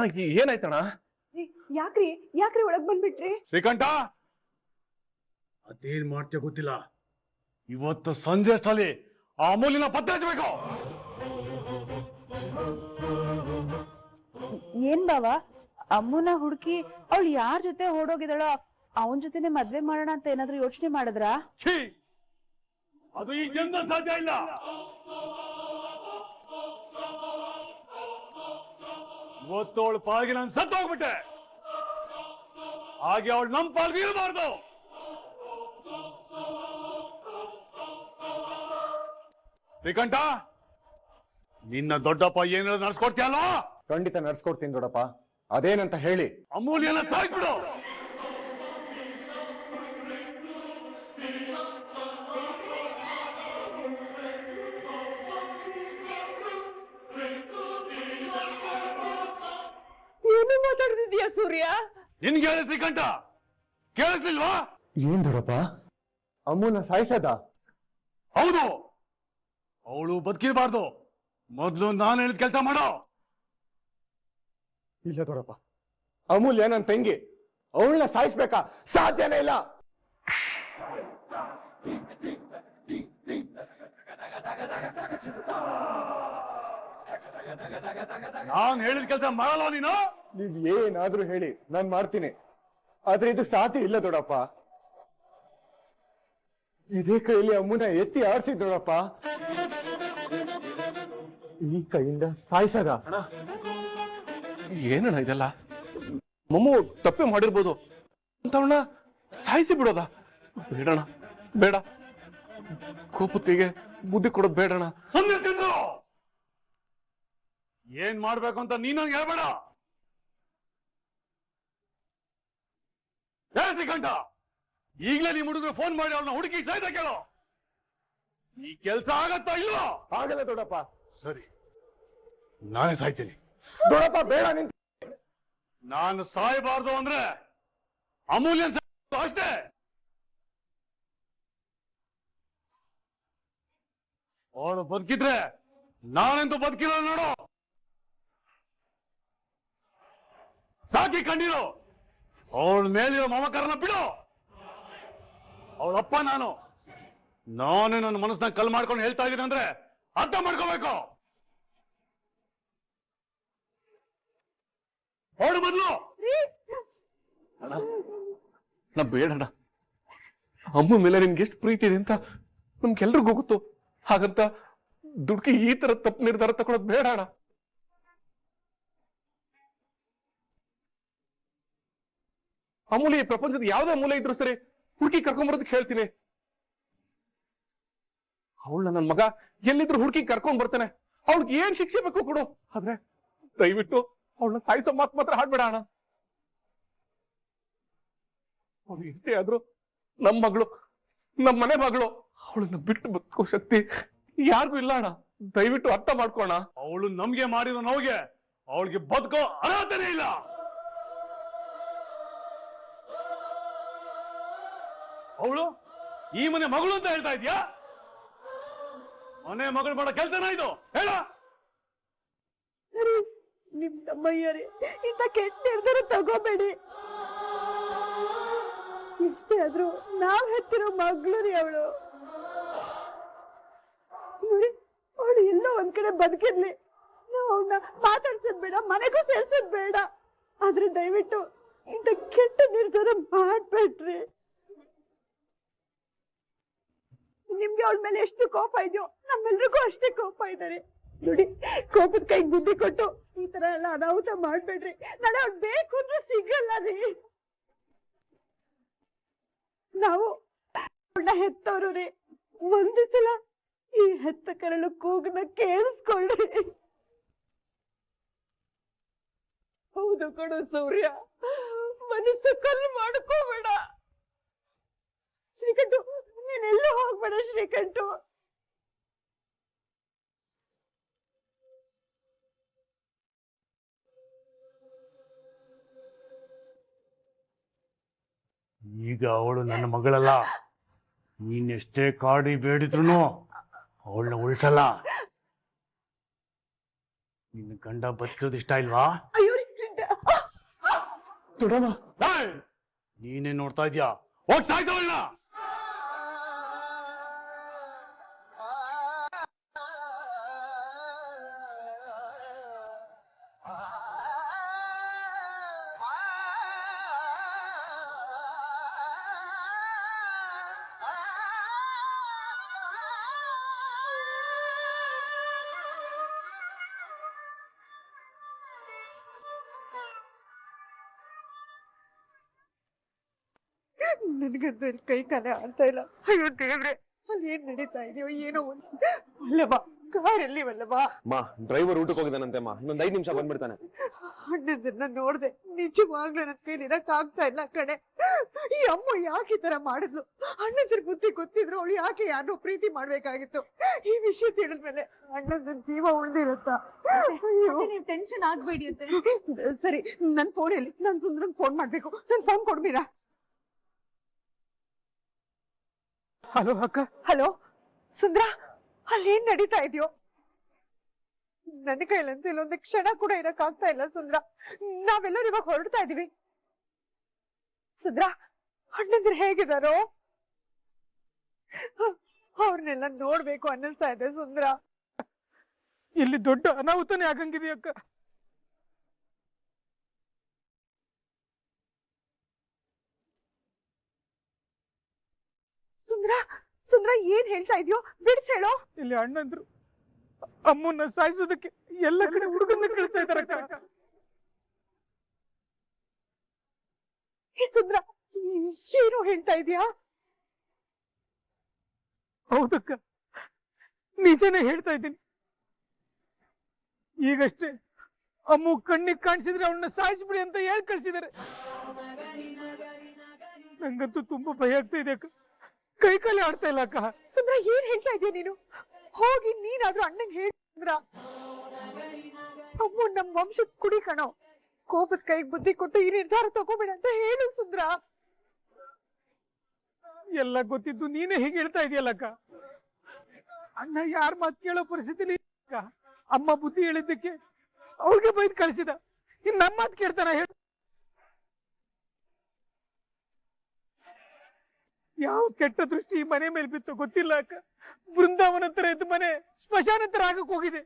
ಅಣ್ಣ ಏನಾಯ್ತಣ್ಣ? ಯಾಕ್ರಿ ಯಾಕ್ರಿ ಒಳಗ್ ಬಂದ್ಬಿಟ್ರಿ? ಶ್ರೀಕಂಠ, ಅದೇನ್ ಮಾಡ್ತೀಯ ಗೊತ್ತಿಲ್ಲ. ಇವತ್ತು ಸಂಜೆ ಅಷ್ಟರಲ್ಲಿ ಆ ಅಮೂಲ್ಯನ ಪತ್ತೆ ಹಚ್ಚಬೇಕು. ಏನ್ ಬಾವ, ಅಮ್ಮನ ಹುಡುಕಿ ಅವಳು ಯಾರ ಜೊತೆ ಹೊರಡೋಗಿದ್ದಾಳೋ ಅವನ್ ಜೊತೆನೆ ಮದ್ವೆ ಮಾಡೋಣ ಅಂತ ಏನಾದ್ರೂ ಯೋಚನೆ ಮಾಡಿದ್ರಾ? ಅದು ಈ ಜನ್ಮ ಸಾಧ್ಯ ಇಲ್ಲ. ಇವತ್ತು ಅವಳು ಪಾಲ್ಗೆ ನಾನು ಸತ್ತು ಹೋಗ್ಬಿಟ್ಟೆ, ಹಾಗೆ ಅವಳು ನಮ್ಮ ಪಾಲ್ಗೆ ಇರಬಾರ್ದು. ಶ್ರೀಕಂಠ, ನಿನ್ನ ದೊಡ್ಡಪ್ಪ ಏನಾದ್ರು ನಡ್ಸ್ಕೊಡ್ತೀಯಲ್ಲ? ಖಂಡಿತ ನಡ್ಸ್ಕೊಡ್ತೀನಿ ದೊಡ್ಡಪ್ಪ. ಅದೇನಂತ ಹೇಳಿ. ಅಮೂಲ್ಯನ ಸಾಯಿಸ್ಬಿಡು. ಏನು ಮಾತಾಡ್ತಿದ್ಯಾ ಸೂರ್ಯ? ನಿನ್ಗೆ ಹೇಳಿ ಶ್ರೀಕಂಠ, ಕೇಳಿಸ್ಲಿಲ್ವಾ? ಏನ್ ದೊಡ್ಡಪ್ಪ, ಅಮ್ಮನ ಸಾಯಿಸದ? ಹೌದು, ಅವಳು ಬದುಕಿರಬಾರ್ದು. ಮೊದ್ಲು ನಾನು ಹೇಳಿದ ಕೆಲಸ ಮಾಡೋ. ಇಲ್ಲ ದೊಡ್ಡಪ್ಪ, ಅಮೂಲ್ಯ ನನ್ನ ತಂಗಿ, ಅವಳನ್ನ ಸಾಯಿಸ್ಬೇಕಾ? ಸಾಧ್ಯನೇ ಇಲ್ಲ. ನಾನು ಹೇಳಿದ ಕೆಲಸ ಮಾಡಲ್ಲ ನೀನು? ನೀವ್ ಏನಾದ್ರೂ ಹೇಳಿ, ನಾನ್ ಮಾಡ್ತೀನಿ. ಆದ್ರೆ ಇದು ಸಾಧ್ಯ ಇಲ್ಲ ದೊಡ್ಡಪ್ಪ. ಇದೇ ಕೈಲಿ ಅಮ್ಮನ ಎತ್ತಿ ಆಡ್ಸಿ ದೊಡ್ಡಪ್ಪ, ಈ ಕೈಯಿಂದ ಸಾಯಿಸದ? ಏನಣ್ಣ ಇದೆಲ್ಲ? ಮಮ್ಮು ತಪ್ಪೆ ಮಾಡಿರ್ಬೋದು ಅಂತವನ್ನ ಸಾಯಿಸಿ ಬಿಡೋದ? ಬೇಡಣ, ಬೇಡ. ಕೋಪತ್ತಿಗೆ ಬುದ್ಧಿ ಕೊಡೋದು ಬೇಡಣ. ಸಂದೇಶಿದ್ರು ಏನ್ ಮಾಡ್ಬೇಕು ಅಂತ ನೀನು ಹೇಳ್ಬೇಡ. ಶ್ರೀಕಂಠ, ಈಗಲೇ ನಿಮ್ ಹುಡುಗ ಫೋನ್ ಮಾಡಿ ಅವ್ರನ್ನ ಹುಡುಕಿ ಸಾಯ್ದ ಕೇಳೋ. ಈ ಕೆಲ್ಸ ಆಗತ್ತಾ ಇಲ್ವೋ? ಆಗಲ್ಲ ದೊಡ್ಡಪ್ಪ. ಸರಿ, ನಾನೇ ಸಾಯ್ತೀನಿ. ದೊಡ್ಡಪ್ಪ ಬೇಡ, ನಿಂತ. ನಾನು ಸಾಯಬಾರ್ದು ಅಂದ್ರೆ ಅಮೂಲ್ಯನ್ ಅಷ್ಟೇ. ಅವಳು ಬದುಕಿದ್ರೆ ನಾನೆಂತೂ ಬದುಕಿಲ್ಲ ನೋಡು. ಸಾಕಿ ಕಂಡಿರೋ ಅವಳ ಮೇಲಿರೋ ಮಮಕಾರನ ಬಿಡು. ಅವಳಪ್ಪ ನಾನೇ ನನ್ನ ಮನಸ್ಸನ್ನ ಕಲ್ ಮಾಡ್ಕೊಂಡು ಹೇಳ್ತಾ ಇದ್ದೀನಿ ಅಂದ್ರೆ ಅರ್ಥ ಮಾಡ್ಕೋಬೇಕು. ಅವಳು ಮೊದಲು. ಅಣ್ಣ ಬೇಡಣ್ಣ, ಅಮ್ಮ ಮೇಲೆ ನಿಮ್ಗೆ ಎಷ್ಟು ಪ್ರೀತಿ ಇದೆ ಅಂತ ನಮ್ಗೆಲ್ರಿಗೂ ಗೊತ್ತು. ಹಾಗಂತ ದುಡ್ಕಿ ಈ ತರ ತಪ್ಪು ನಿರ್ಧಾರ ತಗೊಳೋದು ಬೇಡ ಅಣ್ಣ. ಅಮೂಲ್ಯ ಈ ಪ್ರಪಂಚದ ಯಾವ್ದೇ ಮೂಲೆ ಇದ್ರು ಸರಿ ಹುಡುಕಿ ಕರ್ಕೊಂಡ್ಬರೋದಕ್ಕೆ ಹೇಳ್ತೀನಿ. ಅವಳನ್ನ ನನ್ ಮಗ ಎಲ್ಲಿದ್ರು ಹುಡುಕಿ ಕರ್ಕೊಂಡ್ ಬರ್ತಾನೆ. ಅವಳಿಗೆ ಏನ್ ಶಿಕ್ಷೆ ಬೇಕು ಕೊಡು. ಆದ್ರೆ ದಯವಿಟ್ಟು ಅವಳನ್ನ ಸಾಯಿಸೋ ಮಾತು ಮಾತ್ರ ಹಾಡ್ಬೇಡ ಅಣ್ಣ. ಅವಳು ಎಷ್ಟೇ ಆದ್ರೂ ನಮ್ ಮಗಳು, ನಮ್ ಮನೆ ಮಗಳು. ಅವಳನ್ನ ಬಿಟ್ಟು ಬದುಕೋ ಶಕ್ತಿ ಯಾರಿಗೂ ಇಲ್ಲ ಅಣ್ಣ. ದಯವಿಟ್ಟು ಅರ್ಥ ಮಾಡ್ಕೋಣ. ಅವಳು ನಮ್ಗೆ ಮಾಡಿರೋ ನೋವಿಗೆ ಅವಳಿಗೆ ಬದುಕೋ ಅರ್ಹತೆನೇ ಇಲ್ಲ. ಅವಳು ಈ ಮನೆ ಮಗಳು ಅಂತ ಹೇಳ್ತಾ ಇದ್ಯಾ? ಮನೆ ಮಗಳು ಮಾಡೋ ಕೆಲ್ಸನ ಇದು? ಹೇಳ. ನಿಮ್ ತಮ್ಮಯ್ಯರೇ, ಇಂಥ ಕೆಟ್ಟ ನಿರ್ಧಾರ ತಗೋಬೇಡಿ. ಎಷ್ಟೇ ಆದ್ರೂ ನಾವ್ ಹೆತ್ತಿರೋ ಮಗಳು ರೀ ಅವಳು. ನೋಡಿ, ಅವಳು ಎಲ್ಲೋ ಒಂದ್ ಕಡೆ ಬದುಕಿರ್ಲಿ, ನಾವು ಅವನ್ನ ಮಾತಾಡ್ಸೋದ್ ಬೇಡ, ಮನೆಗೂ ಸೇರ್ಸೋದ್ ಬೇಡ. ಆದ್ರೆ ದಯವಿಟ್ಟು ಇಂಥ ಕೆಟ್ಟ ನಿರ್ಧಾರ ಮಾಡ್ಬೇಡ್ರಿ. ನಿಮ್ಗೆ ಅವಳ ಮೇಲೆ ಎಷ್ಟು ಕೋಪ ಇದೆಯೋ ನಮ್ಮೆಲ್ರಿಗೂ ಅಷ್ಟೇ ಕೋಪ ಇದ್ದಾರೆ. ನೋಡಿ, ಕೋಪದ ಕೈಗೆ ಬುದ್ಧಿ ಕೊಟ್ಟು ಈ ತರ ಎಲ್ಲ ಅನಾಹುತ ಮಾಡ್ಬೇಡ್ರಿ. ನಾಳೆ ಅವ್ಳು ಬೇಕು ಅಂದ್ರೂ ಸಿಗಲ್ಲ ರೀ. ನಾವು ಅವಳನ್ನ ಹೆತ್ತವ್ರು ರೀ. ಒಂದು ಸಲ ಈ ಹೆತ್ತ ಕರಳು ಕೂಗನ್ನ ಕೇಳಿಸ್ಕೊಳ್ರಿ. ಹೌದು ಕಣು ಸೂರ್ಯ, ಮನಸ್ಸು ಕಲ್ಲು ಮಾಡ್ಕೋಬೇಡ. ಶ್ರೀಕಂಠು, ನೀನೆಲ್ಲೂ ಹೋಗ್ಬೇಡ ಶ್ರೀಕಂಠು. ಈಗ ಅವಳು ನನ್ನ ಮಗಳಲ್ಲ. ನೀನೆಷ್ಟೇ ಕಾಡಿ ಬೇಡಿದ್ರು ಅವಳನ್ನ ಉಳಿಸಲ್ಲ. ನಿನ್ನ ಗಂಡ ಬದುಕೋದು ಇಷ್ಟ ಇಲ್ವಾ? ಅಯ್ಯೋ ದೊಡಮ್ಮ ನೀನೇ ನೋಡ್ತಾ ಇದ್ಯಾ? ಹೋಗ್ ಸಾಯ್ಸೋಳ್ನ. ನನ್ಗಂತೂ ಇಲ್ಲಿ ಕೈ ಕಾಲೇ ಆಡ್ತಾ ಇಲ್ಲ. ಅಯ್ಯೋ ದೇವ್ರೆ, ಅಲ್ಲಿ ಏನ್ ನಡೀತಾ ಇದೆಯೋ ಏನೋ ಒಂದು. ವಲ್ಲಭ, ಕಾರಲ್ಲಿ ವಲ್ಲಭ. ಡ್ರೈವರ್ ಊಟಕ್ಕೆ ಹೋಗಿದ್ದಾನಂತೆ ಅಮ್ಮ, ಇನ್ನೊಂದ್ 5 ನಿಮಿಷ ಬಂದ್ಬಿಡ್ತಾನೆ. ಅಣ್ಣದನ್ನ ನೋಡ್ದೆ, ನಿಜವಾಗ್ಲೂ ನನ್ ಕೈಲಿ ಇರಕ್ ಆಗ್ತಾ ಇಲ್ಲ ಕಣೆ. ಈ ಅಮ್ಮ ಯಾಕೆ ಈ ತರ ಮಾಡಿದ್ಲು? ಅಣ್ಣದ್ರ ಬುದ್ಧಿ ಗೊತ್ತಿದ್ರು ಅವಳು ಯಾಕೆ ಯಾರನ್ನೋ ಪ್ರೀತಿ ಮಾಡ್ಬೇಕಾಗಿತ್ತು? ಈ ವಿಷಯ ತಿಳಿದ್ಮೇಲೆ ಅಣ್ಣನ ಜೀವ ಉಳ್ದಿರುತ್ತಾ? ನೀವ್ ಟೆನ್ಷನ್ ಆಗ್ಬೇಡಿ ಅಂತ. ಸರಿ, ನನ್ ಫೋನ್ ಎಲ್ಲಿ? ನಾನ್ ಸುಂದ್ರಂಗ್ ಫೋನ್ ಮಾಡ್ಬೇಕು. ನನ್ ಫೋನ್ ಕೊಡ್ಬೀರಾ? ಹಲೋ ಅಕ್ಕ. ಹಲೋ ಸುಂದ್ರ, ಅಲ್ಲಿ ಏನ್ ನಡೀತಾ ಇದೆಯೋ? ನನ್ನ ಕೈಲಂತೂ ಇಲ್ಲೊಂದು ಕ್ಷಣ ಕೂಡ ಇರಕ್ ಆಗ್ತಾ ಇಲ್ಲ ಸುಂದ್ರ. ನಾವೆಲ್ಲರೂ ಇವಾಗ ಹೊರಡ್ತಾ ಇದೀವಿ. ಸುಂದ್ರ, ಅಣ್ಣಂದ್ರೆ ಹೇಗಿದಾರೋ? ಅವ್ರನ್ನೆಲ್ಲ ನೋಡ್ಬೇಕು ಅನ್ನಿಸ್ತಾ ಇದೆ ಸುಂದ್ರ. ಇಲ್ಲಿ ದೊಡ್ಡ ಅನಾಹುತನೇ ಆಗಂಗಿದೆಯಕ್ಕ. ಸುಂದ್ರ, ಸುಂದ್ರ ಏನ್ ಹೇಳ್ತಾ ಇದೆಯೋ? ಬಿಡ್ಸ್ ಹೇಳೋ. ಇಲ್ಲಿ ಅಣ್ಣಂದ್ರು ಅಮ್ಮನ್ನ ಸಾಯಿಸೋದಕ್ಕೆ ಎಲ್ಲ ಕಡೆ ಹುಡುಗನ್ನ ಕಳಿಸ್ತಾ ಇದಾರಕ್ಕ. ಸುಂದ್ರ, ಏನು ಹೇಳ್ತಾ ಇದೀಯಾ? ಹೌದಕ್ಕ, ನಿಜನೇ ಹೇಳ್ತಾ ಇದ್ದೀನಿ. ಈಗಷ್ಟೇ ಅಮ್ಮು ಕಣ್ಣಿಗೆ ಕಾಣಿಸಿದ್ರೆ ಅವನ್ನ ಸಾಯಿಸ್ಬಿಡಿ ಅಂತ ಹೇಳಿ ಕಳ್ಸಿದಾರೆ. ನಂಗಂತೂ ತುಂಬಾ ಭಯ ಆಗ್ತಾ ಇದೆ ಅಕ್ಕ. ಕೈ ಕಾಲೇ ಆಡ್ತಾ ಇಲ್ಲ ಅಕ್ಕ. ಸುಂದ್ರ, ಏನ್ ಹೇಳ್ತಾ ಇದೀಯ ನೀನು? ಹೋಗಿ ನೀನಾದ್ರೂ ಅಣ್ಣಂಗ್ ಹೇಳ್ರ. ಅಮ್ಮ ನಮ್ ವಂಶದ ಕುಡಿ ಕಣೋ. ಕೋಪದ ಕೈಗೆ ಬುದ್ಧಿ ಕೊಟ್ಟು ಈ ನಿರ್ಧಾರ ತಗೋಬೇಡ ಅಂತ ಹೇಳು ಸುಂದ್ರ. ಎಲ್ಲ ಗೊತ್ತಿದ್ದು ನೀನೇ ಹೀಗೆ ಹೇಳ್ತಾ ಇದೆಯಲ್ಲಕ್ಕ. ಅಣ್ಣ ಯಾರ ಮಾತು ಕೇಳೋ ಪರಿಸ್ಥಿತಿಲಿ ಅಕ್ಕ. ಅಮ್ಮ ಬುದ್ಧಿ ಹೇಳಿದ್ದಕ್ಕೆ ಅವ್ರಿಗೆ ಬೈದ್ ಕಳಿಸಿದ. ಇನ್ ನಮ್ಮ ಮಾತು ಕೇಳ್ತಾರ? ಹೇಳ, ಯಾವ ಕೆಟ್ಟ ದೃಷ್ಟಿ ಈ ಮನೆ ಮೇಲೆ ಬಿತ್ತು ಗೊತ್ತಿಲ್ಲ ಅಕ್ಕ. ಬೃಂದಾವನ ತರ ಇದ್ದ ಮನೆ ಸ್ಮಶಾನ ತರ ಆಗಕ್ ಹೋಗಿದೆ.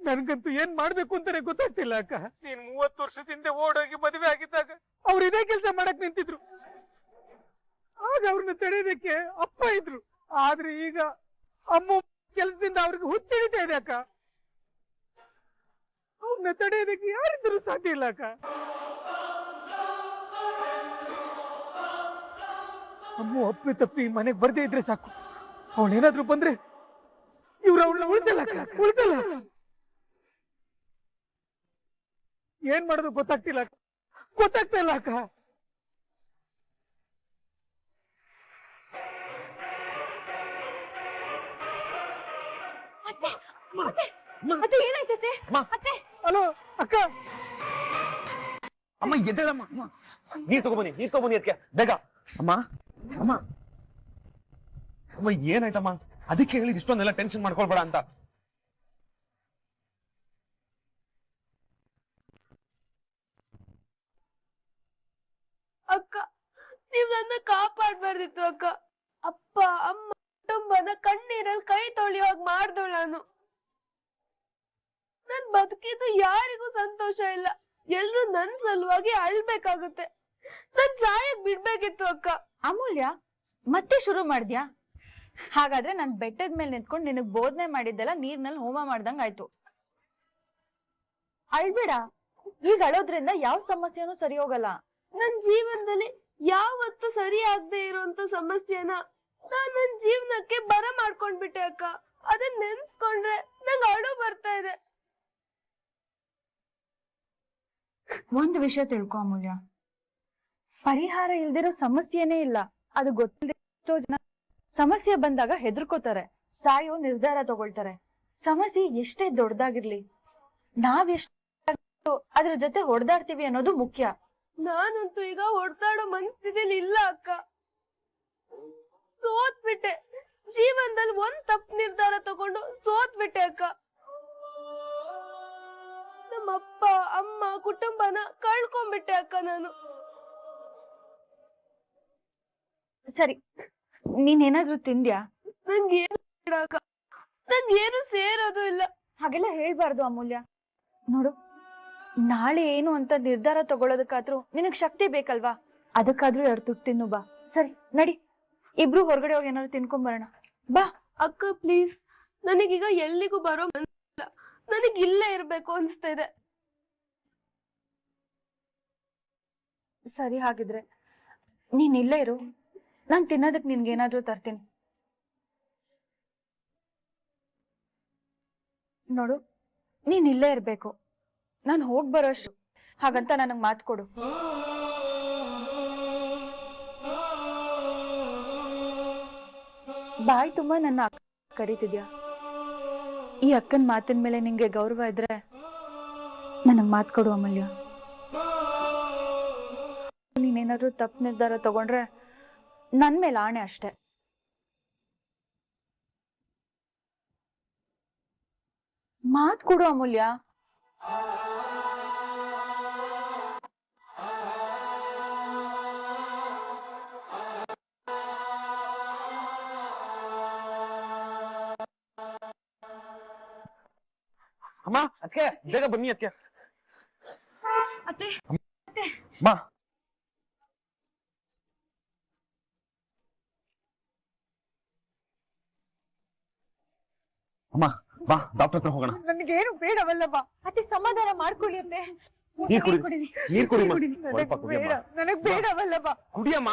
ನನ್ಗಂತೂ ಏನ್ ಮಾಡ್ಬೇಕು ಅಂತಾನೆ ಗೊತ್ತಾಗ್ತಿಲ್ಲ ಅಕ್ಕ. ನೀನ್ 30 ವರ್ಷದಿಂದ ಓಡೋಗಿ ಮದುವೆ ಆಗಿದ್ದಾಗ ಅವ್ರು ಇದೇ ಕೆಲಸ ಮಾಡಕ್ ನಿಂತಿದ್ರು. ಆಗ ಅವ್ರನ್ನ ತಡೆಯೋದಕ್ಕೆ ಅಪ್ಪ ಇದ್ರು. ಆದ್ರೆ ಈಗ ಅಮ್ಮ ಕೆಲಸದಿಂದ ಅವ್ರಿಗೆ ಹುಚ್ಚಿಡಿತಾ ಇದೆ ಅಕ್ಕ. ಅವ್ರನ್ನ ತಡೆಯೋದಕ್ಕೆ ಯಾರಿದ್ರು ಸಾಧ್ಯ ಇಲ್ಲ ಅಕ್ಕ. ಅಮ್ಮ ಅಪ್ಪಿ ತಪ್ಪಿ ಮನೆಗ್ ಬರ್ದೇ ಇದ್ರೆ ಸಾಕು. ಅವಳೇನಾದ್ರೂ ಬಂದ್ರೆ ಇವ್ರು ಅವಳನ್ನ ಉಳಿಸಲ್ಲ ಅಕ್ಕ, ಉಳಿಸಲ್ಲ. ಏನ್ ಮಾಡೋದು ಗೊತ್ತಾಗ್ತಿಲ್ಲ ಅಕ್ಕ, ಗೊತ್ತಾಗ್ತಾ ಇಲ್ಲ ಅಕ್ಕ. ಮತ್ತೆ ಏನಾಯ್ತತೆ? ಹಲೋ ಅಕ್ಕ. ಅಮ್ಮ ಎದ್ದೇಳಮ್ಮ. ನೀರ್ ತಗೊಬನ್ನಿ ಅದಕ್ಕೆ ಬೇಗ. ಅಮ್ಮ ಅಮ್ಮ ಅಮ್ಮ ಏನಾಯ್ತಮ್ಮ? ಅದಕ್ಕೆ ಹೇಳಿದ್ ಇಷ್ಟೊಂದೆಲ್ಲ ಟೆನ್ಷನ್ ಮಾಡ್ಕೊಳ್ಬೇಡ ಅಂತ. ಅಕ್ಕ, ನೀವ್ ನನ್ನ ಕಾಪಾಡ್ಬಾರ್ದಿತ್ತು ಅಕ್ಕ. ಅಪ್ಪ ಅಮ್ಮ ಕುಟುಂಬನ ಕಣ್ಣೀರಲ್ಲಿ ಕೈ ತೊಳೆಯುವಾಗ ಮಾಡ್ದೋಳು ನಾನು. ನನ್ ಬದುಕಿದ್ದು ಯಾರಿಗೂ ಸಂತೋಷ ಇಲ್ಲ. ಎಲ್ರು ನನ್ ಸಲುವಾಗಿ ಅಳ್ಬೇಕಾಗುತ್ತೆ. ನನ್ ಸಾಯಕ್ ಬಿಡ್ಬೇಕಿತ್ತು ಅಕ್ಕ. ಅಮೂಲ್ಯ, ಮತ್ತೆ ಶುರು ಮಾಡ್ದ್ಯಾ? ಹಾಗಾದ್ರೆ ನಾನ್ ಬೆಟ್ಟದ ಮೇಲೆ ನಿಂತ್ಕೊಂಡು ನಿನಗ್ ಬೋಧನೆ ಮಾಡಿದ್ದೆಲ್ಲ ನೀರ್ನಲ್ಲಿ ಹೋಮ ಮಾಡ್ದಂಗ್ ಆಯ್ತು. ಅಳ್ಬೇಡ. ಈಗ ಅಳೋದ್ರಿಂದ ಯಾವ ಸಮಸ್ಯೆನೂ ಸರಿ ಹೋಗಲ್ಲ. ನನ್ ಜೀವನದಲ್ಲಿ ಯಾವತ್ತೂ ಸರಿ ಆಗದೆ ಇರುವಂತ ಸಮಸ್ಯೆನ ನಾನ್ ನನ್ ಜೀವನಕ್ಕೆ ಬರ ಮಾಡ್ಕೊಂಡ್ಬಿಟ್ಟೆ ಅಕ್ಕ. ಅದನ್ನ ನೆನ್ಸ್ಕೊಂಡ್ರೆ ನಂಗ್ ಅಳು ಬರ್ತಾ ಇದೆ. ಒಂದ್ ವಿಷಯ ತಿಳ್ಕೊ ಅಮೂಲ್ಯ, ಪರಿಹಾರ ಇಲ್ದಿರೋ ಸಮಸ್ಯೆನೇ ಇಲ್ಲ. ಅದು ಗೊತ್ತಿಲ್ಲದೆ ಎಷ್ಟೋ ಜನ ಸಮಸ್ಯೆ ಬಂದಾಗ ಹೆದರ್ಕೋತಾರೆ, ಸಾಯೋ ನಿರ್ಧಾರ ತಗೊಳ್ತಾರೆ. ಸಮಸ್ಯೆ ಎಷ್ಟೇ ದೊಡ್ಡದಾಗಿರ್ಲಿ, ನಾವೆಷ್ಟು ಅದ್ರ ಜೊತೆ ಹೊಡೆದಾಡ್ತೀವಿ ಅನ್ನೋದು ಮುಖ್ಯ. ನಾನಂತೂ ಈಗ ಹೊಡ್ತಾಡೋ ಮನಸ್ಥಿತಿಲಿ ಇಲ್ಲ ಅಕ್ಕ. ಸೋತ್ಬಿಟ್ಟೆ. ಜೀವನದಲ್ಲಿ ಒಂದ್ ತಪ್ಪು ನಿರ್ಧಾರ ತಗೊಂಡು ಸೋತ್ಬಿಟ್ಟೆ ಅಕ್ಕ. ನಮ್ಮಪ್ಪ ಅಮ್ಮ ಅಮ್ಮ ಕುಟುಂಬನ ಕಳ್ಕೊಂಡ್ಬಿಟ್ಟೆ ಅಕ್ಕ ನಾನು. ಸರಿ, ನೀನೇನಾದ್ರೂ ತಿಂದ್ಯಾ? ನಂಗೇನು ಬೇಡ ಅಕ್ಕ, ನಂಗೇನು ಸೇರೋದು ಇಲ್ಲ. ಹಾಗೆಲ್ಲ ಹೇಳ್ಬಾರ್ದು ಅಮೂಲ್ಯ. ನೋಡು, ನಾಳೆ ಏನು ಅಂತ ನಿರ್ಧಾರ ತಗೊಳ್ಳೋದಕ್ಕಾದ್ರೂ ನಿನಗ್ ಶಕ್ತಿ ಬೇಕಲ್ವಾ? ಅದಕ್ಕಾದ್ರೂ 2 ತುತ್ತು ತಿನ್ನು ಬಾ. ಸರಿ ನಡಿ, ಇಬ್ರು ಹೊರಗಡೆ ಹೋಗಿ ಏನಾದ್ರು ತಿನ್ಕೊಂಬರೋಣ ಬಾ. ಅಕ್ಕ ಪ್ಲೀಸ್, ನನಗೀಗ ಎಲ್ಲಿಗೂ ಬರೋ ಮನಸ್ಸಿಲ್ಲ. ನನಗ್ ಇಲ್ಲೇ ಇರ್ಬೇಕು ಅನ್ಸ್ತಾ ಇದೆ. ಸರಿ, ಹಾಗಿದ್ರೆ ನೀನ್ ಇಲ್ಲೇ ಇರು, ನಾನ್ ತಿನ್ನೋದಕ್ ನಿನ್ಗೇನಾದ್ರೂ ತರ್ತೀನಿ. ನೋಡು, ನೀನ್ ಇಲ್ಲೇ ಇರ್ಬೇಕು, ನಾನ್ ಹೋಗ್ ಬರೋಷ್ಟು. ಹಾಗಂತ ನನಗ್ ಮಾತು ಕೊಡು. ಬಾಯ್ ತುಂಬಾ ನನ್ನ ಅಕ್ಕ ಕರೀತಿದ್ಯಾ? ಈ ಅಕ್ಕನ ಮಾತಿನ ಮೇಲೆ ನಿಂಗೆ ಗೌರವ ಇದ್ರೆ ನನಗ್ ಮಾತು ಕೊಡು ಅಮೂಲ್ಯ. ನೀನೇನಾದ್ರೂ ತಪ್ಪು ನಿರ್ಧಾರ ತಗೊಂಡ್ರೆ ನನ್ ಮೇಲೆ ಆಣೆ ಅಷ್ಟೆ. ಮಾತು ಕೊಡು ಅಮೂಲ್ಯ. ಅಮ್ಮ, ಅದಕ್ಕೆ ಬೇಗ ಬನ್ನಿ ಅದಕ್ಕೆ. ಅತ್ತೆ, ಬಾ. ಅಮ್ಮ ಬಾ, ಡಾಕ್ಟರ್ ಹತ್ರ ಹೋಗೋಣ. ನನ್ಗೇನು ಬೇಡವಲ್ಲಮ್ಮ. ಅತ್ತೆ ಸಮಾಧಾನ ಮಾಡ್ಕೊಳ್ಳಿ ಅತ್ತೆ. ನೀರ್ ಕುಡಿ, ನೀರ್ ಕುಡಿ. ಸ್ವಲ್ಪ ಬೇಡ, ನನಗ್ ಬೇಡವಲ್ಲಮ್ಮ. ಕುಡಿಯಮ್ಮ.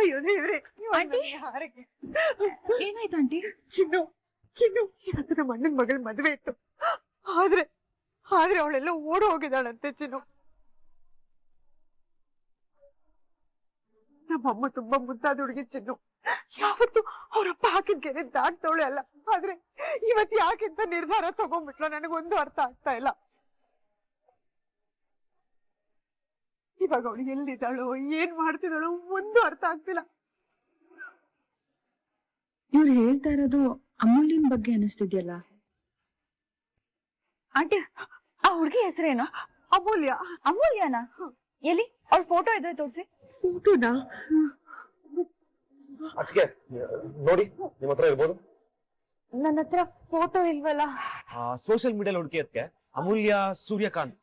ಅಯ್ಯೋ ದೇವ್ರೆ, ಆಂಟಿ? ಹಾರಕ್ಕೆ ಏನಾಯ್ತು ಆಂಟಿ? ಚಿನ್ನು ಇವತ್ತು ನಮ್ಮ ಅಣ್ಣನ ಮಗಳ ಮದ್ವೆ ಇತ್ತು. ಆದ್ರೆ ಅವಳೆಲ್ಲ ಓಡ್ ಹೋಗಿದ್ದಾಳಂತೆ ಚಿನ್ನು. ನಮ್ಮಮ್ಮ ತುಂಬಾ ಮುದ್ದಾದ ಹುಡುಗಿ ಚಿನ್ನು. ಯಾವತ್ತು ಅವ್ರಪ್ಪ ಹಾಕಿದ ಗೆರೆ ದಾಟ್ತವಳೆ ಅಲ್ಲ. ಆದ್ರೆ ಇವತ್ತು ಯಾಕಿಂತ ನಿರ್ಧಾರ ತಗೊಂಡ್ಬಿಟ್ಲ, ನನಗೊಂದು ಅರ್ಥ ಆಗ್ತಾ ಇಲ್ಲ. ಇವಾಗ ಅವಳು ಎಲ್ಲಿದ್ದಾಳೋ, ಏನ್ ಮಾಡ್ತಿದ್ದಾಳೋ ಒಂದು ಅರ್ಥ ಆಗ್ತಿಲ್ಲ. ಇವ್ರು ಹೇಳ್ತಾ ಇರೋದು ಅಮೂಲ್ಯನ್ ಬಗ್ಗೆ ಅನಿಸ್ತಿದ್ಯಲ್ಲ ಆಂಟಿ. ಆ ಹುಡುಗಿ ಹೆಸರೇನು? ಅಮೂಲ್ಯ. ಅಮೂಲ್ಯನಾ? ಎಲ್ಲಿ? ಅವ್ಳ ಫೋಟೋ ಇದ್ರೆ ತೋರಿಸಿ. ಫೋಟೋನಾ? ಅದಕ್ಕೆ ನೋಡಿ, ನಿಮ್ಮ ಹತ್ರ ಇರ್ಬೋದು. ನನ್ನ ಹತ್ರ ಫೋಟೋ ಇಲ್ವಲ್ಲ. ಸೋಷಿಯಲ್ ಮೀಡಿಯಾದಲ್ಲಿ ಹುಡುಕಿ ಅದಕ್ಕೆ. ಅಮೂಲ್ಯ ಸೂರ್ಯಕಾಂತ್.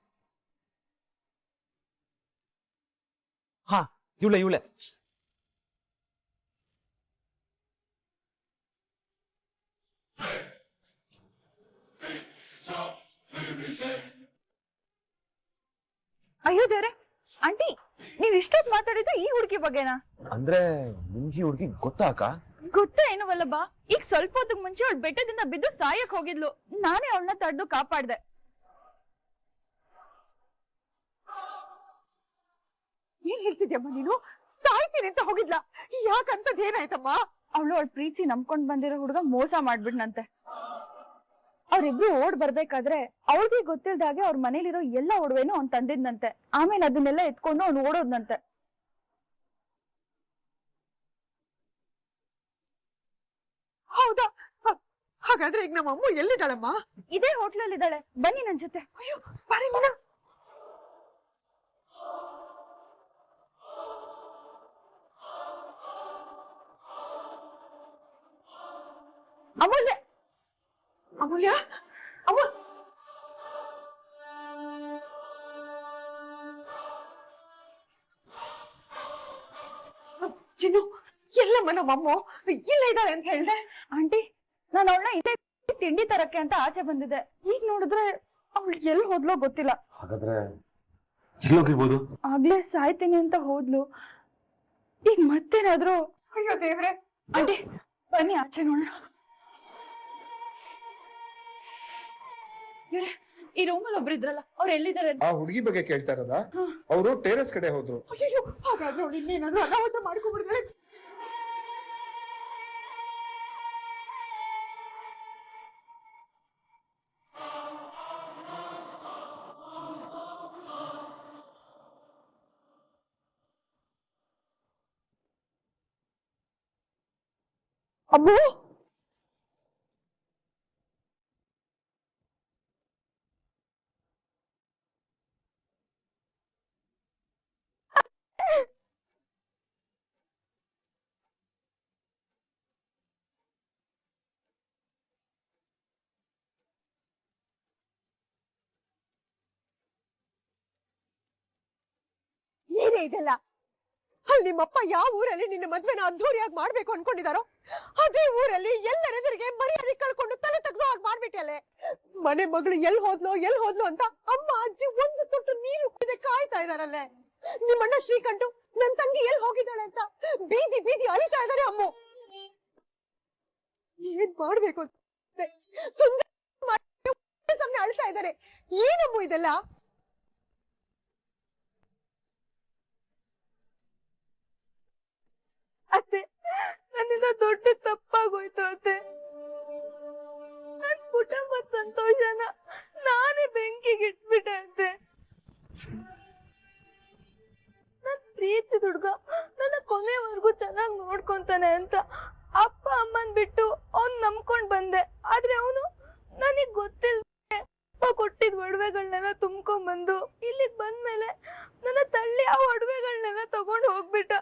ಹಾ, ಇವಳೆ. ಅಯ್ಯೋ ದೇವ್ರೆ, ಆಂಟಿ ನೀವ್ ಇಷ್ಟೊತ್ತು ಮಾತಾಡಿದ್ದು ಈ ಹುಡುಗಿ ಬಗ್ಗೆನಾ? ಅಂದ್ರೆ ನಿಮ್ಗೆ ಹುಡುಗಿ ಗೊತ್ತಾ ಅಕ್ಕ? ಗೊತ್ತಾ ಏನು ವಲ್ಲಭ, ಈಗ ಸ್ವಲ್ಪ ಹೊತ್ತಿಗೆ ಮುಂಚೆ ಅವಳು ಬೆಟ್ಟದಿಂದ ಬಿದ್ದು ಸಾಯಕ್ ಹೋಗಿದ್ಲು. ನಾನೇ ಅವಳನ್ನ ತಡೆದು ಕಾಪಾಡ್ದೆ. ಏನ್ ಹೇಳ್ತಿದ್ಯಮ್ಮ ನೀನು? ಸಾಯ್ತೀನಿ ಅಂತ ಹೋಗಿದ್ಲ? ಯಾಕಂತದ್ ಏನಾಯ್ತಮ್ಮ? ಅವಳ ಪ್ರೀತಿ ನಂಬ್ಕೊಂಡ್ ಬಂದಿರೋ ಹುಡುಗ ಮೋಸ ಮಾಡ್ಬಿಟ್ನಂತೆ. ಅವ್ರಿಬ್ರು ಓಡ್ ಬರ್ಬೇಕಾದ್ರೆ ಅವಳಿಗೆ ಗೊತ್ತಿಲ್ದಾಗೆ ಅವ್ರ ಮನೇಲಿರೋ ಎಲ್ಲ ಒಡವೆನೂ ಅವ್ನ್ ತಂದಿದ್ನಂತೆ. ಆಮೇಲೆ ಅದನ್ನೆಲ್ಲ ಎತ್ಕೊಂಡು ಅವ್ನು ಓಡೋದ್ನಂತೆ. ಹೌದಾ? ಹಾಗಾದ್ರೆ ಈಗ ನಮ್ಮ ಅಮ್ಮ ಎಲ್ಲಿದ್ದಾಳಮ್ಮ? ಇದೇ ಹೋಟ್ಲಲ್ಲಿ ಇದ್ದಾಳೆ, ಬನ್ನಿ ನನ್ ಜೊತೆ. ಅಯ್ಯೋ ಬಾರಿ ಮೀನಾ. ಅಮೂಲ್ಯ, ಅಮೂಲ್ಯ, ಅಮ್ಮ. ಚಿನ್ನು, ಎಲ್ಲಮ್ಮ ನಮ್ಮಮ್ಮ? ಇಲ್ಲ ಇದ್ದಾಳೆ ಅಂತ ಹೇಳ್ದೆ. ಆಂಟಿ ನಾನು ಅವಳನ್ನ ಇದೇ ತಿಂಡಿ ತರಕ್ಕೆ ಅಂತ ಆಚೆ ಬಂದಿದ್ದೆ. ಈಗ ನೋಡಿದ್ರೆ ಅವಳು ಎಲ್ಲಿ ಹೋದ್ಲೋ ಗೊತ್ತಿಲ್ಲ. ಹಾಗಾದ್ರೆ ಎಲ್ಲೋಗಿರ್ಬೋದು? ಆಗ್ಲೇ ಸಾಯ್ತೀನಿ ಅಂತ ಹೋದ್ಲು. ಈಗ ಮತ್ತೇನಾದ್ರೂ? ಅಯ್ಯೋ ದೇವ್ರೆ. ಆಂಟಿ ಬನ್ನಿ ಆಚೆ ನೋಡೋಣ. ಇವ್ರೆ, ಈ ರೂಮಲ್ಲಿ ಒಬ್ರು ಇದ್ರಲ್ಲ, ಅವ್ರು ಎಲ್ಲಿದ್ದಾರೆ? ಆ ಹುಡುಗಿ ಬಗ್ಗೆ ಕೇಳ್ತಾ ಇರೋದಾ? ಅವರು ಟೆರೆಸ್ ಕಡೆ ಹೋದ್ರು. ಅಯ್ಯೋ, ಹಾಗಾದ್ರೆ ಅವಳು ಇನ್ನೇನಾದ್ರೂ ಅನಾಹುತ ಮಾಡ್ಕೊಂಡ್ಬಿಡ್ತಾಳೆ. ಅಮ್ಮ ಏನೇ ಇದೆಲ್ಲ? ಅಲ್ಲಿ ನಿಮ್ಮಪ್ಪ ಯಾವ ಊರಲ್ಲಿ ನಿನ್ನ ಮದ್ವೆನ ಅದ್ದೂರಿಯಾಗಿ ಮಾಡ್ಬೇಕು ಅನ್ಕೊಂಡಿದಾರೋ ಅದೇ ಊರಲ್ಲಿ ಎಲ್ಲರೆದುರಿಗೆ ಮರ್ಯಾದೆ ಕಳ್ಕೊಂಡು ತಲೆ ತಗ್ಸೋ ಹಾಗೆ ಮಾಡ್ಬಿಟ್ಟಲೆ. ಮನೆ ಮಗಳು ಎಲ್ ಹೋದ್ಲು ಅಂತ ಅಮ್ಮ ಅಜ್ಜಿ ಒಂದು ತೊಟ್ಟು ನೀರು ಕುಡಿದೆ ಕಾಯ್ತಾ ಇದಾರಲ್ಲೇ. ನಿಮ್ಮಣ್ಣ ಶ್ರೀಕಂಠು ನನ್ ತಂಗಿ ಎಲ್ ಹೋಗಿದ್ದಾಳೆ ಅಂತ ಬೀದಿ ಬೀದಿ ಅಲಿತಾ ಇದಾರೆ ಅಮ್ಮ. ಏನ್ ಮಾಡ್ಬೇಕು ಸುಂದರ ಸಮಯ ಅಳ್ತಾ ಇದ್ದಾರೆ. ಏನಮ್ಮ ಇದೆಲ್ಲ? ಅತ್ತೆ, ನನ್ನಿಂದ ದೊಡ್ಡ ತಪ್ಪಾಗೋಯ್ತು ಅತ್ತೆ. ನನ್ ಕುಟುಂಬದ ಸಂತೋಷನ ನಾನೇ ಬೆಂಕಿಗೆ ಇಟ್ಬಿಟ್ಟೆ ಅತ್ತೆ. ನನ್ ಪ್ರೀತಿಸಿದ ಹುಡ್ಗ ನನ್ನ ಕೊನೆವರೆಗೂ ಚೆನ್ನಾಗಿ ನೋಡ್ಕೊಂತಾನೆ ಅಂತ ಅಪ್ಪ ಅಮ್ಮನ್ ಬಿಟ್ಟು ಅವ್ನ್ ನಂಬ್ಕೊಂಡ್ ಬಂದೆ. ಆದ್ರೆ ಅವನು ನನಗ್ ಗೊತ್ತಿಲ್ಲ ಅಪ್ಪ ಕೊಟ್ಟಿದ್ ಒಡವೆಗಳನ್ನೆಲ್ಲ ತುಂಬ್ಕೊಂಡ್ ಬಂದು ಇಲ್ಲಿಗ್ ಬಂದ್ಮೇಲೆ ನನ್ನ ತಳ್ಳಿ ಆ ಒಡವೆಗಳನ್ನೆಲ್ಲ ತಗೊಂಡ್ ಹೋಗ್ಬಿಟ್ಟ.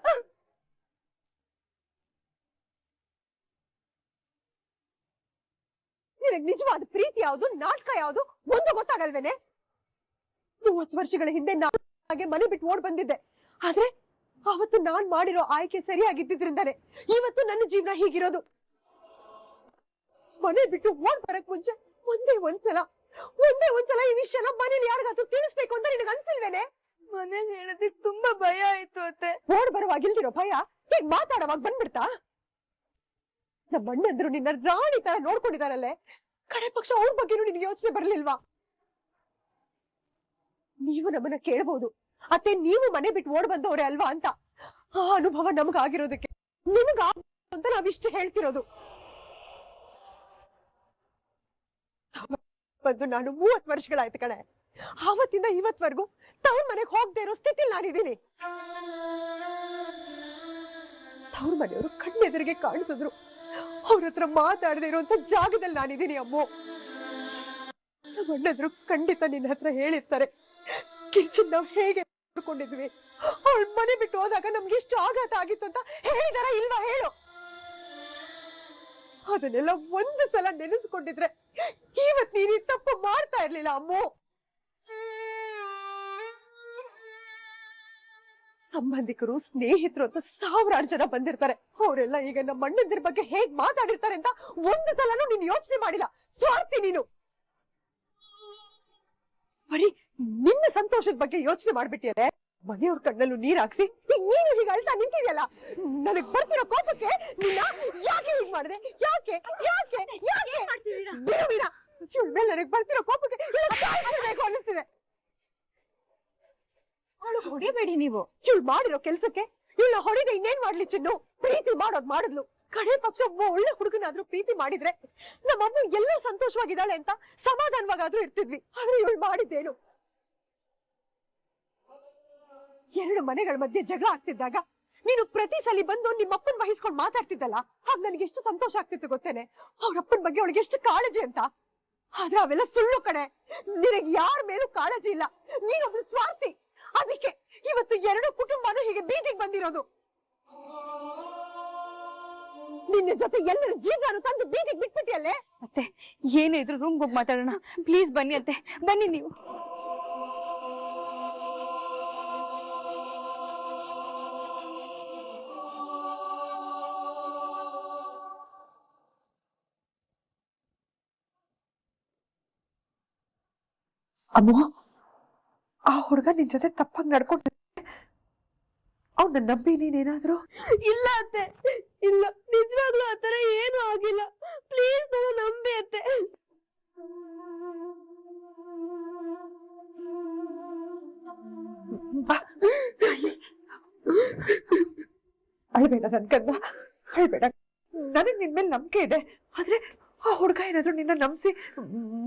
ನಿನಗ್ ನಿಜವಾದ ಪ್ರೀತಿ ಯಾವುದು, ನಾಟಕ ಯಾವುದು ಒಂದು ಗೊತ್ತಾಗಲ್ವೇನೆ? 30 ವರ್ಷಗಳ ಹಿಂದೆ ನಾನು ಹಾಗೆ ಮನೆ ಬಿಟ್ಟು ಓಡ್ ಬಂದಿದ್ದೆ. ಆದ್ರೆ ಅವತ್ತು ನಾನ್ ಮಾಡಿರೋ ಆಯ್ಕೆ ಸರಿಯಾಗಿದ್ದಿದ್ರಿಂದಾನೆ ಇವತ್ತು ನನ್ನ ಜೀವನ ಹೀಗಿರೋದು. ಮನೆ ಬಿಟ್ಟು ಓಡ್ ಬರಕ್ ಮುಂಚೆ ಒಂದೇ ಒಂದ್ಸಲ ಈ ವಿಷಯನ ಮನೇಲಿ ಯಾರಿಗಾದ್ರೂ ತಿಳಿಸ್ಬೇಕು ಅಂತ ನಿನಗ್ ಅನ್ಸಿಲ್ವೇನೆ? ಮನೇಲಿ ಹೇಳೋದಿಕ್ ತುಂಬಾ ಭಯ ಆಯ್ತು ಅತ್ತೆ. ಓಡ್ ಬರುವಾಗಿಲ್ದಿರೋ ಭಯ ಹೀಗ್ ಮಾತಾಡೋವಾಗ ಬಂದ್ಬಿಡ್ತಾ? ನಮ್ಮ ಅಣ್ಣಂದ್ರು ನಿನ್ನ ರಾಣಿ ತರ ನೋಡ್ಕೊಂಡಿದಾರಲ್ಲೇ, ಕಡೆ ಪಕ್ಷ ಅವ್ರ ಬಗ್ಗೆನೂ ನಿನ್ಗೆ ಯೋಚನೆ ಬರ್ಲಿಲ್ವಾ? ನೀವು ನಮ್ಮನ್ನ ಕೇಳಬಹುದು, ಅತ್ತೆ ನೀವು ಮನೆ ಬಿಟ್ಟು ಓಡ್ ಬಂದವ್ರೆ ಅಲ್ವಾ ಅಂತ. ಆ ಅನುಭವ ನಮಗಾಗಿರೋದಕ್ಕೆ ನಿಮಗ ಅಂತ ನಾವಿಷ್ಟು ಹೇಳ್ತಿರೋದು. ಬಂದು ನಾನು 30 ವರ್ಷಗಳಾಯ್ತು ಕಣೆ. ಆವತ್ತಿಂದ ಇವತ್ವರೆಗೂ ತವ್ರ ಮನೆಗೆ ಹೋಗದೆ ಇರೋ ಸ್ಥಿತಿಲಿ ನಾನಿದ್ದೀನಿ. ತವ್ರ ಮನೆಯವರು ಕಣ್ಣೆದುರಿಗೆ ಕಾಣಿಸಿದ್ರು, ಅವ್ರ ಹತ್ರ ಮಾತಾಡದೆ ಇರುವಂತ ಜಾಗದಲ್ಲಿ ನಾನಿದ್ದೀನಿ ಅಮ್ಮೋ. ನಮ್ಮ ಅಣ್ಣದ್ರು ಖಂಡಿತ ನಿನ್ನ ಹತ್ರ ಹೇಳಿರ್ತಾರೆ ಕಿರ್ಚಿನ್ ನಾವ್ ಹೇಗೆ ನೋಡ್ಕೊಂಡಿದ್ವಿ, ಅವಳ ಮನೆ ಬಿಟ್ಟು ಹೋದಾಗ ನಮ್ಗೆ ಎಷ್ಟು ಆಘಾತ ಆಗಿತ್ತು ಅಂತ ಹೇಳಿದಾರ ಇಲ್ವಾ ಹೇಳು? ಅದನ್ನೆಲ್ಲ ಒಂದು ಸಲ ನೆನೆಸ್ಕೊಂಡಿದ್ರೆ ಇವತ್ ನೀನು ತಪ್ಪು ಮಾಡ್ತಾ ಇರ್ಲಿಲ್ಲ ಅಮ್ಮೋ. ಸಂಬಂಧಿಕರು ಸ್ನೇಹಿತರು ಅಂತ 1000 ಜನ ಬಂದಿರ್ತಾರೆ. ಅವರೆಲ್ಲ ಈಗ ನಮ್ಮ ಅಣ್ಣಂದಿರ ಬಗ್ಗೆ ಹೇಗ್ ಮಾತಾಡಿರ್ತಾರೆ ಅಂತ ಒಂದು ಸಲನೂ ನೀನು ಯೋಚನೆ ಮಾಡಿಲ್ಲ. ಸ್ವಾರ್ಥಿ ನೀನು. ಬರೀ ನಿನ್ನ ಸಂತೋಷದ ಬಗ್ಗೆ ಯೋಚನೆ ಮಾಡ್ಬಿಟ್ಟಿಯಲ್ಲ. ಮನೆಯವ್ರ ಕಣ್ಣಲ್ಲೂ ನೀರ್ ಹಾಕ್ಸಿ ಈಗ ನೀನು ಹೀಗೆ ಅಳ್ತಾ ನಿಂತಿದ್ಯಲ್ಲ, ನನಗ್ ಬರ್ತಿರೋ ಕೋಪಕ್ಕೆ ನಿನ್ನ ಯಾಕೆ ಹೀಗ್ ಮಾಡಿದೆ? ಯಾಕೆ ಯಾಕೆ ಯಾಕೆ ಬಿಡು ಮೀನಾ, ಇವಳ ಮೇಲೆ ನನಗ್ ಬರ್ತಿರೋ ಕೋಪಕ್ಕೆ ಬೇಕು ಅನ್ನಿಸ್ತಿದೆ. ಅವಳು ಹೊಡಿಬೇಡಿ ನೀವು. ಇವಳು ಮಾಡಿರೋ ಕೆಲ್ಸಕ್ಕೆ ಇವಳ ಹೊಡೆದ ಇನ್ನೇನ್ ಮಾಡ್ಲಿ ಚಿನ್ನು? ಪ್ರೀತಿ ಮಾಡೋದ್ ಮಾಡಿದ್ಲು. ಕಡೆ ಪಕ್ಷ ಒಳ್ಳೆ ಹುಡುಗನಾದ್ರೂ ಪ್ರೀತಿ ಮಾಡಿದ್ರೆ ನಮ್ಮಮ್ಮ ಎಲ್ಲೋ ಸಂತೋಷವಾಗಿದ್ದಾಳೆ ಅಂತ ಸಮಾಧಾನವಾಗಾದ್ರೂ ಇರ್ತಿದ್ವಿ. ಆದ್ರೆ ಇವಳು ಮಾಡಿದ್ದೇನು? 2 ಮನೆಗಳ ಮಧ್ಯೆ ಜಗಳ ಆಗ್ತಿದ್ದಾಗ ನೀನು ಪ್ರತಿ ಸಲ ಬಂದು ನಿಮ್ಮಪ್ಪನ್ ವಹಿಸ್ಕೊಂಡ್ ಮಾತಾಡ್ತಿದ್ದಲ್ಲ, ಆಗ ನನಗೆ ಎಷ್ಟು ಸಂತೋಷ ಆಗ್ತಿತ್ತು ಗೊತ್ತೇನೆ? ಅವ್ರಪ್ಪನ ಬಗ್ಗೆ ಅವಳಿಗೆ ಎಷ್ಟು ಕಾಳಜಿ ಅಂತ. ಆದ್ರೆ ಅವೆಲ್ಲ ಸುಳ್ಳು ಕಣೆ. ನಿನಗೆ ಯಾರ ಮೇಲೂ ಕಾಳಜಿ ಇಲ್ಲ, ನೀನೊಬ್ಬ ಸ್ವಾರ್ಥಿ. ಅದಕ್ಕೆ ಇವತ್ತು 2 ಕುಟುಂಬನೂ ಹೀಗೆ ಬೀದಿಗೆ ಬಂದಿರೋದು. ನಿನ್ನ ಜೊತೆ ಎಲ್ಲರ ಜೀವನ ತಂದು ಬೀದಿಗೆ ಬಿಟ್ಬಿಟ್ಟಿಯಲ್ಲೇ. ಅತ್ತೆ, ಏನೇ ಇದ್ರು ರೂಮ್ಗೆ ಹೋಗಿ ಮಾತಾಡೋಣ ಪ್ಲೀಸ್. ಬನ್ನಿ ಅತ್ತೆ, ಬನ್ನಿ ನೀವು. ಅಮ್ಮೋ, ಆ ಹುಡುಗ ನಿನ್ ಜೊತೆ ತಪ್ಪಾಗಿ ನಡ್ಕೊಂಡ ಅವ್ನ ನಂಬಿ ನೀನೇನಾದ್ರು? ಇಲ್ಲ ಅತ್ತೆ, ಇಲ್ಲ, ನಿಜವಾಗ್ಲೂ ಆತರ ಏನು ಆಗಿಲ್ಲ. ಪ್ಲೀಸ್ ನನ್ನ ನಂಬಿ ಅತ್ತೆ. ಅಳ್ಬೇಡ ನನ್ ಕಂದ, ಅಳ್ಬೇಡ. ನನಗ್ ನಿನ್ ಮೇಲೆ ನಂಬಿಕೆ ಇದೆ. ಆದ್ರೆ ಆ ಹುಡುಗ ಏನಾದ್ರು ನಿನ್ನ ನಂಬಿಸಿ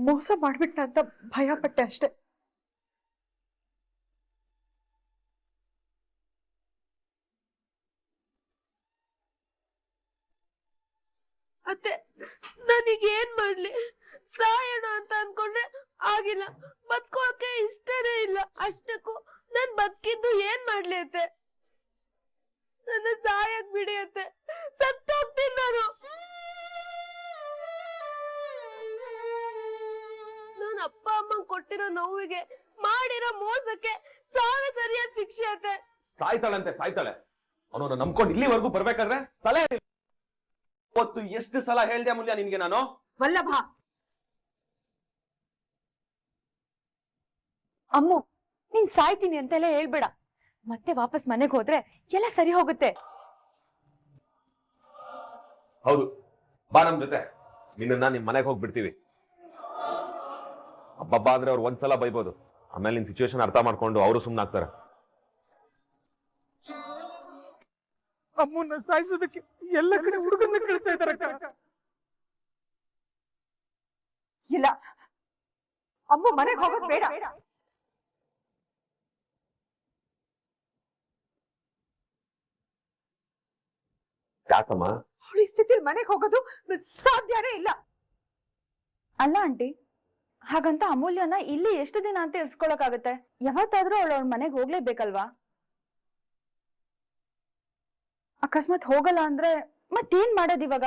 ಮೋಸ ಮಾಡ್ಬಿಟ್ಟ ಅಂತ ಭಯ ಪಟ್ಟೆ ಅಷ್ಟೇ. ಅತ್ತೆ ನನಗ್ ಏನ್ ಮಾಡ್ಲಿ? ಸಾಯೋಣ ಅಂತ ಅನ್ಕೊಂಡ್ರೆ ಆಗಿಲ್ಲ, ಬದುಕೋಕೆ ಇಷ್ಟನೇ ಇಲ್ಲ. ಅಷ್ಟಕ್ಕೂ ನಾನ್ ಬದುಕಿದ್ದು ಏನ್ ಮಾಡ್ಲಿ ಅತ್ತೆ? ನನ್ನ ಸಾಯಕ್ ಬಿಡಿ ಅತ್ತೆ, ಸತ್ತೋಗ್ತೀನಿ ನಾನು. ನಾನು ಅಪ್ಪ ಅಮ್ಮ ಕೊಟ್ಟಿರೋ ನೋವಿಗೆ, ಮಾಡಿರೋ ಮೋಸಕ್ಕೆ ಸಾವಿರ ಸರಿಯಾದ ಶಿಕ್ಷೆ ಅತ್ತೆ. ಸಾಯ್ತಾಳಂತೆ, ಸಾಯ್ತಾಳೆ. ಅವನನ್ನ ನಂಬ್ಕೊಂಡು ಇಲ್ಲಿವರೆಗೂ ಬರ್ಬೇಕಾದ್ರೆ ತಲೆ ಅವತ್ತು ಎಷ್ಟು ಸಲ ಹೇಳ್ದೆ ಅಮೂಲ್ಯ ನಿನ್ಗೆ ನಾನು? ವಲ್ಲಭ, ಅಮ್ಮು, ನೀನ್ ಸಾಯ್ತೀನಿ ಅಂತೆಲ್ಲ ಹೇಳ್ಬೇಡ. ಮತ್ತೆ ವಾಪಸ್ ಮನೆಗೆ ಹೋದ್ರೆ ಎಲ್ಲ ಸರಿ ಹೋಗುತ್ತೆ. ಹೌದು, ಬಾ ನಮ್ ಜೊತೆ. ನಿನ್ನ ನಿಮ್ ಮನೆಗೆ ಹೋಗ್ಬಿಡ್ತೀವಿ. ಹಬ್ಬಬ್ಬ ಅಂದ್ರೆ ಅವ್ರು ಒಂದ್ಸಲ ಬೈಬೋದು, ಆಮೇಲೆ ನಿನ್ ಸಿಚುವೇಶನ್ ಅರ್ಥ ಮಾಡ್ಕೊಂಡು ಅವರು ಸುಮ್ನಾಗ್ತಾರೆ. ಅಮ್ಮನ್ನ ಸಾಯಿಸೋದಕ್ಕೆ ಎಲ್ಲ ಕಡೆ ಹುಡುಗನ್ನ ಕಳಿಸ್ತಾ ಇದಾರೆ ಅಕ್ಕ. ಇಲ್ಲ, ಅಮ್ಮ ಮನೆಗೆ ಹೋಗೋದ್ ಬೇಡ. ಯಾಕಮ್ಮ? ಅವಳು ಈ ಸ್ಥಿತಿಲಿ ಮನೆಗೆ ಹೋಗೋದು ಸಾಧ್ಯನೇ ಇಲ್ಲ. ಅಲ್ಲ ಆಂಟಿ, ಹಾಗಂತ ಅಮೂಲ್ಯನ ಇಲ್ಲಿ ಎಷ್ಟು ದಿನ ಅಂತ ಇರ್ಸ್ಕೊಳಕಾಗತ್ತೆ? ಯಾವತ್ತಾದ್ರೂ ಅವಳ ಮನೆಗೆ ಹೋಗ್ಲೇಬೇಕಲ್ವಾ? ಅಕಸ್ಮಾತ್ ಹೋಗಲ್ಲ ಅಂದ್ರೆ ಮತ್ತೇನ್ ಮಾಡೋದ್ ಇವಾಗ?